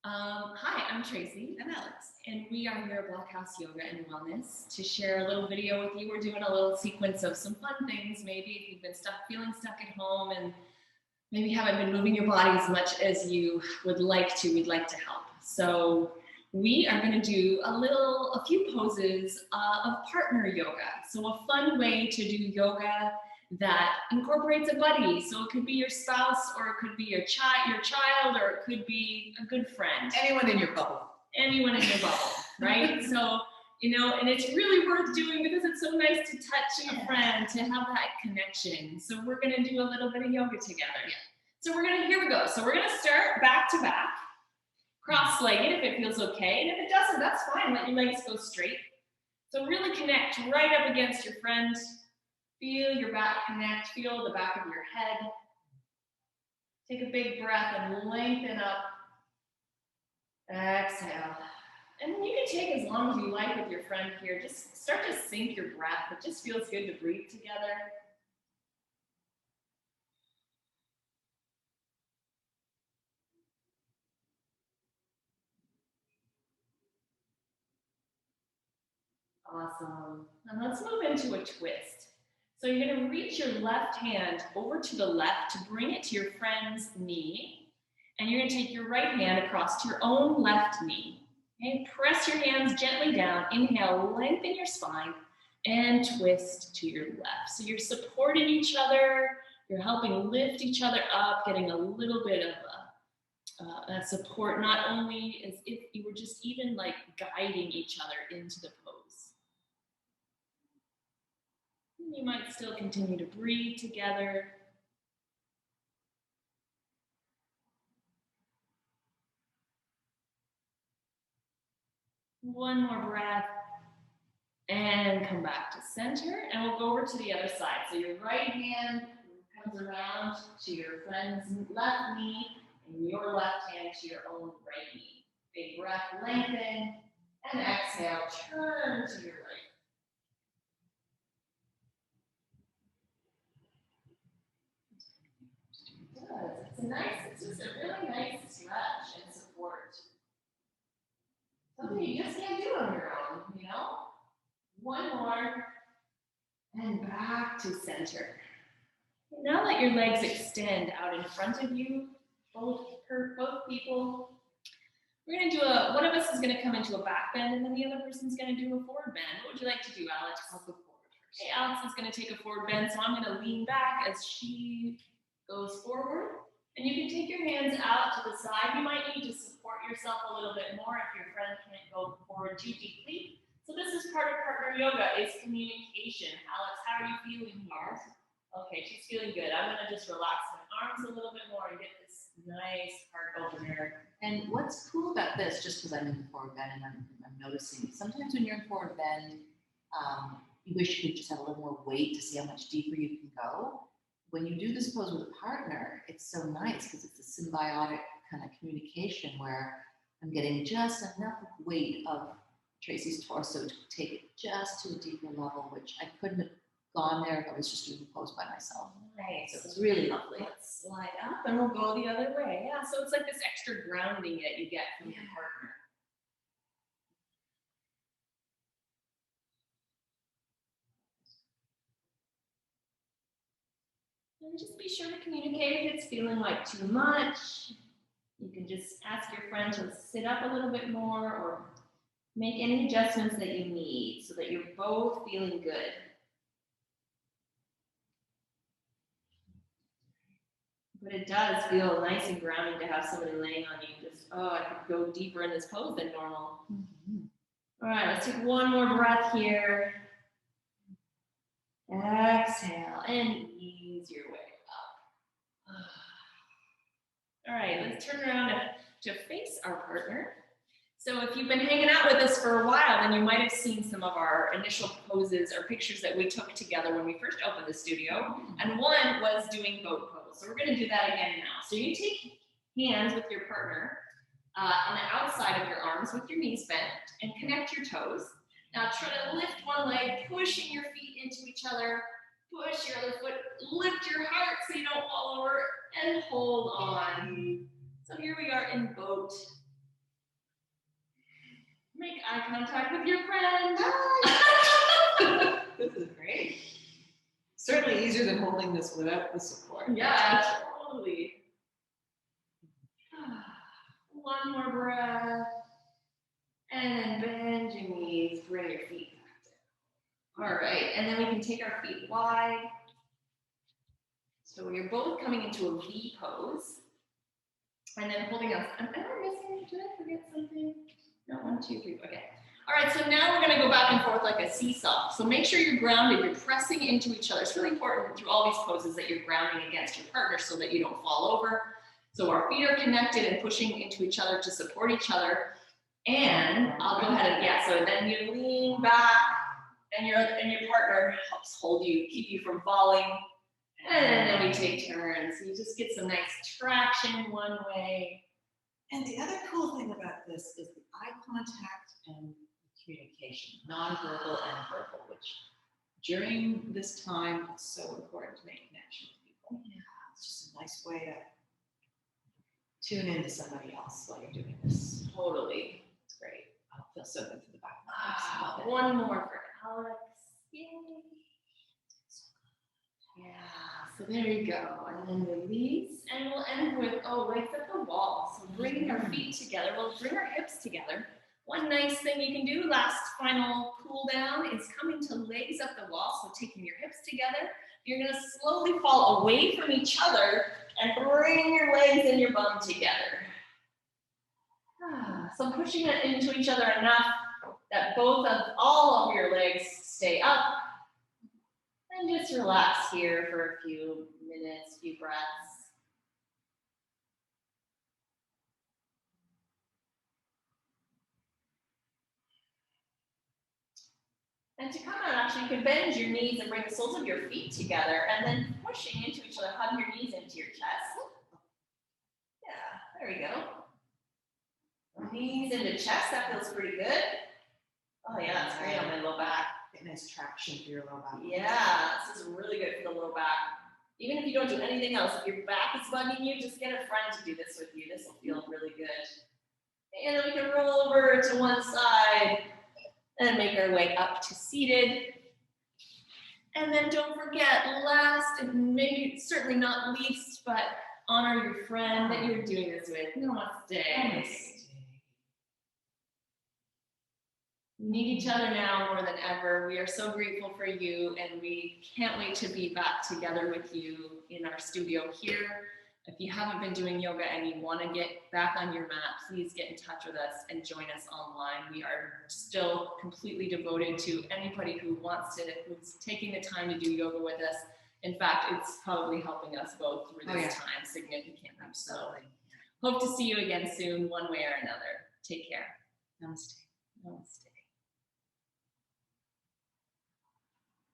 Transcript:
Hi, I'm Tracy. I'm Alex. And we are here at Blockhouse Yoga and Wellness to share a little video with you. We're doing a little sequence of some fun things. Maybe if you've been feeling stuck at home and maybe haven't been moving your body as much as you would like to, we'd like to help. So we are going to do a few poses of partner yoga. So a fun way to do yoga that incorporates a buddy. So it could be your spouse, or it could be your child, or it could be a good friend. Anyone in your bubble. Anyone in your bubble, right? So, and it's really worth doing because it's so nice to touch a friend, to have that connection. So we're gonna do a little bit of yoga together. Yeah. So here we go. So we're gonna start back to back, cross-legged if it feels okay. And if it doesn't, that's fine. Let your legs go straight. So really connect right up against your friend. Feel your back connect, feel the back of your head. Take a big breath and lengthen up. Exhale. And you can take as long as you like with your friend here. Just start to sync your breath. It just feels good to breathe together. Awesome. And let's move into a twist. So you're going to reach your left hand over to the left to bring it to your friend's knee. And you're going to take your right hand across to your own left knee. Okay? Press your hands gently down. Inhale, lengthen your spine, and twist to your left. So you're supporting each other. You're helping lift each other up, getting a little bit of a support, not only as if you were just even like guiding each other into the pose. You might still continue to breathe together. One more breath. And come back to center. And we'll go over to the other side. So your right hand comes around to your friend's left knee, and your left hand to your own right knee. Big breath, lengthen, and exhale, turn to your right. It's just a really nice stretch and support. Something you just can't do on your own, One more, and back to center. Now let your legs extend out in front of you, both people. We're going to do one of us is going to come into a back bend, and then the other person's going to do a forward bend. What would you like to do, Alex? I'll go forward first. Okay, Alex is going to take a forward bend, so I'm going to lean back as she goes forward. And you can take your hands out to the side. You might need to support yourself a little bit more if your friend can't go forward too deeply. So this is part of partner yoga, is communication. Alex, how are you feeling here? Okay, she's feeling good. I'm going to just relax my arms a little bit more and get this nice heart opener. And what's cool about this, just because I'm in the forward bend and I'm noticing, sometimes when you're in forward bend, you wish you could just have a little more weight to see how much deeper you can go. When you do this pose with a partner, it's so nice because it's a symbiotic kind of communication where I'm getting just enough weight of Tracy's torso to take it just to a deeper level, which I couldn't have gone there if I was just doing the pose by myself. Right. So it's really lovely. Let's slide up and we'll go the other way. Yeah, so it's like this extra grounding that you get from your partner. And just be sure to communicate if it's feeling like too much. You can just ask your friend to sit up a little bit more or make any adjustments that you need so that you're both feeling good. But it does feel nice and grounding to have somebody laying on you. Just, I could go deeper in this pose than normal. Mm-hmm. All right, let's take one more breath here. Exhale and ease your way up. All right, let's turn around to face our partner. So if you've been hanging out with us for a while, then you might have seen some of our initial poses or pictures that we took together when we first opened the studio. And one was doing boat pose. So we're going to do that again now. So you take hands with your partner on the outside of your arms with your knees bent and connect your toes. Now try to lift one leg, pushing your feet into each other. Push your other foot, lift your heart so you don't fall over, and hold on. So here we are in boat. Make eye contact with your friend. This is great. Certainly easier than holding this without the support. Yeah, totally. One more breath. And then bend your knees, bring your feet back down. All right, and then we can take our feet wide. So you're both coming into a V pose. And then holding up. Am I missing? Did I forget something? No, 1, 2, 3. Okay. All right, so now we're going to go back and forth like a seesaw. So make sure you're grounded. You're pressing into each other. It's really important through all these poses that you're grounding against your partner so that you don't fall over. So our feet are connected and pushing into each other to support each other. And I'll go ahead and, yeah, so then you lean back and your partner helps hold you, keep you from falling. And then we take turns. So you just get some nice traction one way. And the other cool thing about this is the eye contact and communication, nonverbal and verbal, which during this time it's so important to make connection with people. Yeah. It's just a nice way to tune into somebody else while you're doing this. Totally. It's great. Oh, it feels so good to the back of my legs. One more for Alex. Yay. Yeah, so there you go. And then release. And we'll end with, legs at the wall. So bringing our feet together. We'll bring our hips together. One nice thing you can do, last final cool down, is coming to legs up the wall. So taking your hips together. You're going to slowly fall away from each other and bring your legs and your bum together. So pushing it into each other enough that all of your legs stay up. And just relax here for a few minutes, few breaths. And to come out, actually, you can bend your knees and bring the soles of your feet together and then pushing into each other, hug your knees into your chest. Yeah, there we go. Knees into chest, that feels pretty good. Oh yeah, that's great on my low back. Get nice traction for your low back. Yeah, this is really good for the low back. Even if you don't do anything else, if your back is bugging you, just get a friend to do this with you. This will feel really good. And then we can roll over to one side and make our way up to seated. And then don't forget, last and maybe certainly not least, but honor your friend that you're doing this with. Namaste. We need each other now more than ever. We are so grateful for you, and we can't wait to be back together with you in our studio here. If you haven't been doing yoga and you want to get back on your mat, please get in touch with us and join us online. We are still completely devoted to anybody who's taking the time to do yoga with us. In fact, it's probably helping us both through this time significantly. So hope to see you again soon, one way or another. Take care. Namaste.